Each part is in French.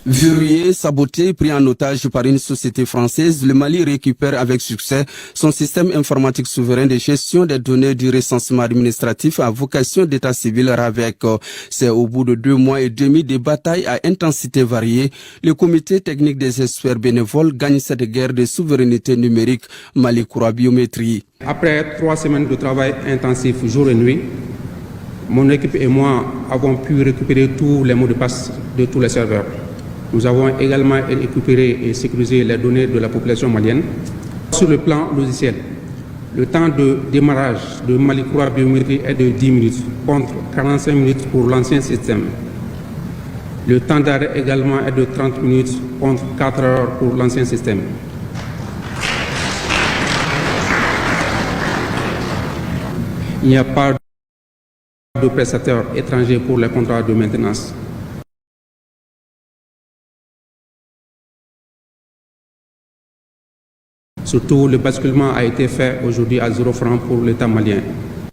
Verrouillé, saboté, pris en otage par une société française, le Mali récupère avec succès son système informatique souverain de gestion des données du recensement administratif à vocation d'état civil RAVEC. C'est au bout de 2 mois et demi de batailles à intensité variée, le comité technique des experts bénévoles gagne cette guerre de souveraineté numérique Mali-Koura Biométrie. Après 3 semaines de travail intensif jour et nuit, mon équipe et moi avons pu récupérer tous les mots de passe de tous les serveurs. Nous avons également récupéré et sécurisé les données de la population malienne. Sur le plan logiciel, le temps de démarrage de Mali-Koura Biométrie est de 10 minutes, contre 45 minutes pour l'ancien système. Le temps d'arrêt également est de 30 minutes, contre 4 heures pour l'ancien système. Il n'y a pas de prestataires étrangers pour les contrats de maintenance. Surtout, le basculement a été fait aujourd'hui à 0 francs pour l'État malien.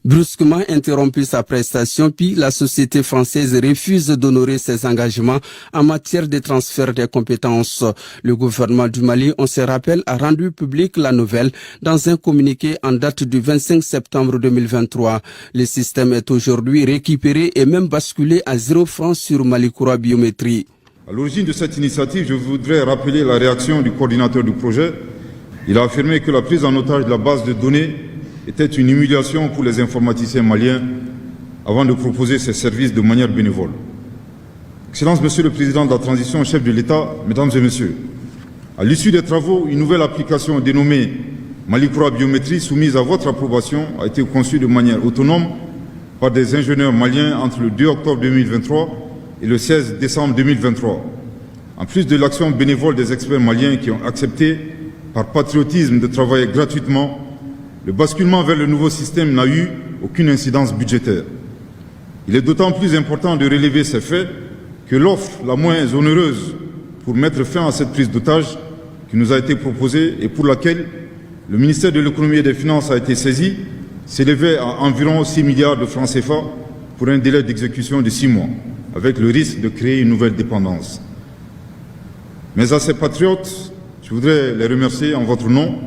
Brusquement interrompu sa prestation, puis la société française refuse d'honorer ses engagements en matière de transfert des compétences. Le gouvernement du Mali, on se rappelle, a rendu public la nouvelle dans un communiqué en date du 25 septembre 2023. Le système est aujourd'hui récupéré et même basculé à 0 francs sur Mali-Koura Biométrie. À l'origine de cette initiative, je voudrais rappeler la réaction du coordinateur du projet. Il a affirmé que la prise en otage de la base de données était une humiliation pour les informaticiens maliens avant de proposer ces services de manière bénévole. Excellence, Monsieur le Président de la Transition, chef de l'État, Mesdames et Messieurs, à l'issue des travaux, une nouvelle application dénommée Mali-Koura Biométrie soumise à votre approbation a été conçue de manière autonome par des ingénieurs maliens entre le 2 octobre 2023 et le 16 décembre 2023. En plus de l'action bénévole des experts maliens qui ont accepté par patriotisme de travailler gratuitement, le basculement vers le nouveau système n'a eu aucune incidence budgétaire. Il est d'autant plus important de relever ces faits que l'offre la moins onéreuse pour mettre fin à cette prise d'otage qui nous a été proposée et pour laquelle le ministère de l'Économie et des Finances a été saisi s'élevait à environ 6 milliards de francs CFA pour un délai d'exécution de 6 mois, avec le risque de créer une nouvelle dépendance. Mais à ces patriotes, je voudrais les remercier en votre nom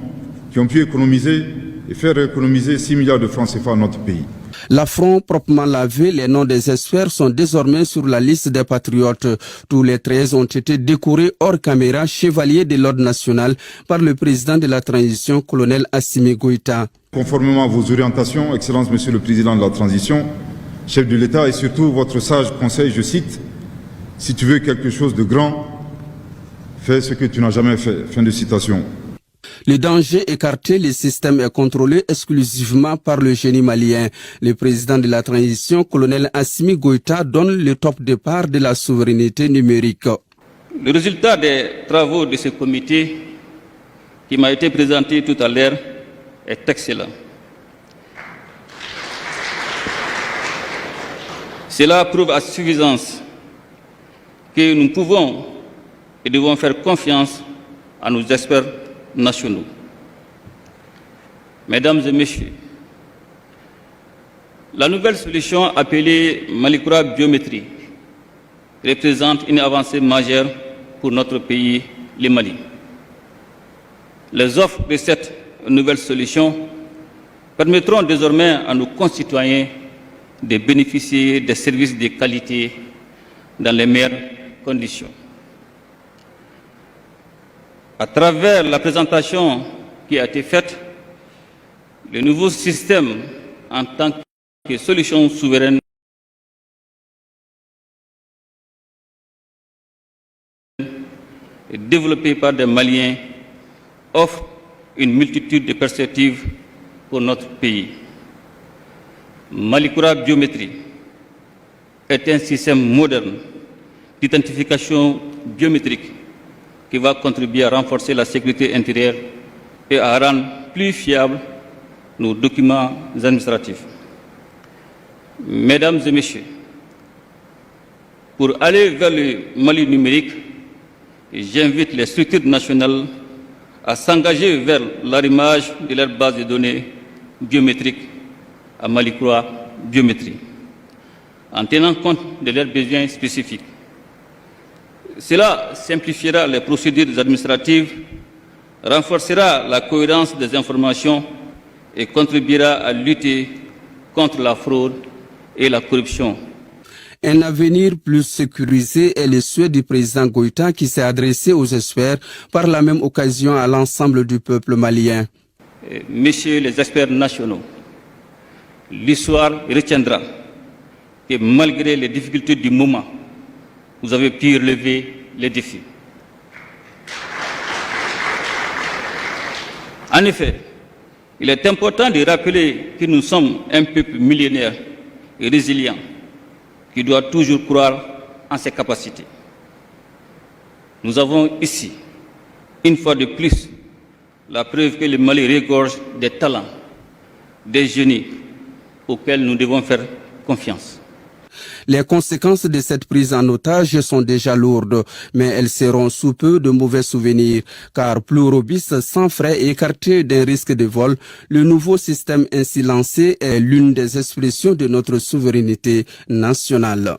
qui ont pu économiser et faire économiser 6 milliards de francs CFA à notre pays. L'affront proprement lavé, les noms des experts sont désormais sur la liste des patriotes. Tous les 13 ont été décorés hors caméra chevaliers de l'ordre national par le président de la transition, colonel Assimi Goïta. Conformément à vos orientations, Excellence Monsieur le Président de la Transition, chef de l'État et surtout votre sage conseil, je cite, « Si tu veux quelque chose de grand, fais ce que tu n'as jamais fait ». Fin de citation. Le danger écarté, le système est contrôlé exclusivement par le génie malien. Le président de la transition, colonel Assimi Goïta, donne le top départ de la souveraineté numérique. Le résultat des travaux de ce comité qui m'a été présenté tout à l'heure est excellent. Cela prouve à suffisance que nous pouvons et devons faire confiance à nos experts nationaux. Mesdames et Messieurs, la nouvelle solution appelée Mali-Koura Biométrie représente une avancée majeure pour notre pays, le Mali. Les offres de cette nouvelle solution permettront désormais à nos concitoyens de bénéficier des services de qualité dans les meilleures conditions. À travers la présentation qui a été faite, le nouveau système en tant que solution souveraine développée par des Maliens offre une multitude de perspectives pour notre pays. Mali-Koura Biométrie est un système moderne d'identification biométrique qui va contribuer à renforcer la sécurité intérieure et à rendre plus fiables nos documents administratifs. Mesdames et Messieurs, pour aller vers le Mali numérique, j'invite les structures nationales à s'engager vers l'arrimage de leur base de données biométriques à Mali-Koura Biométrie, en tenant compte de leurs besoins spécifiques. Cela simplifiera les procédures administratives, renforcera la cohérence des informations et contribuera à lutter contre la fraude et la corruption. Un avenir plus sécurisé est le souhait du président Goïta qui s'est adressé aux experts par la même occasion à l'ensemble du peuple malien. Messieurs les experts nationaux, l'histoire retiendra que malgré les difficultés du moment, vous avez pu relever les défis. En effet, il est important de rappeler que nous sommes un peuple millénaire et résilient qui doit toujours croire en ses capacités. Nous avons ici, une fois de plus, la preuve que le Mali regorge des talents, des génies auxquels nous devons faire confiance. Les conséquences de cette prise en otage sont déjà lourdes, mais elles seront sous peu de mauvais souvenirs, car plus robuste, sans frais et écarté d'un risque de vol, le nouveau système ainsi lancé est l'une des expressions de notre souveraineté nationale.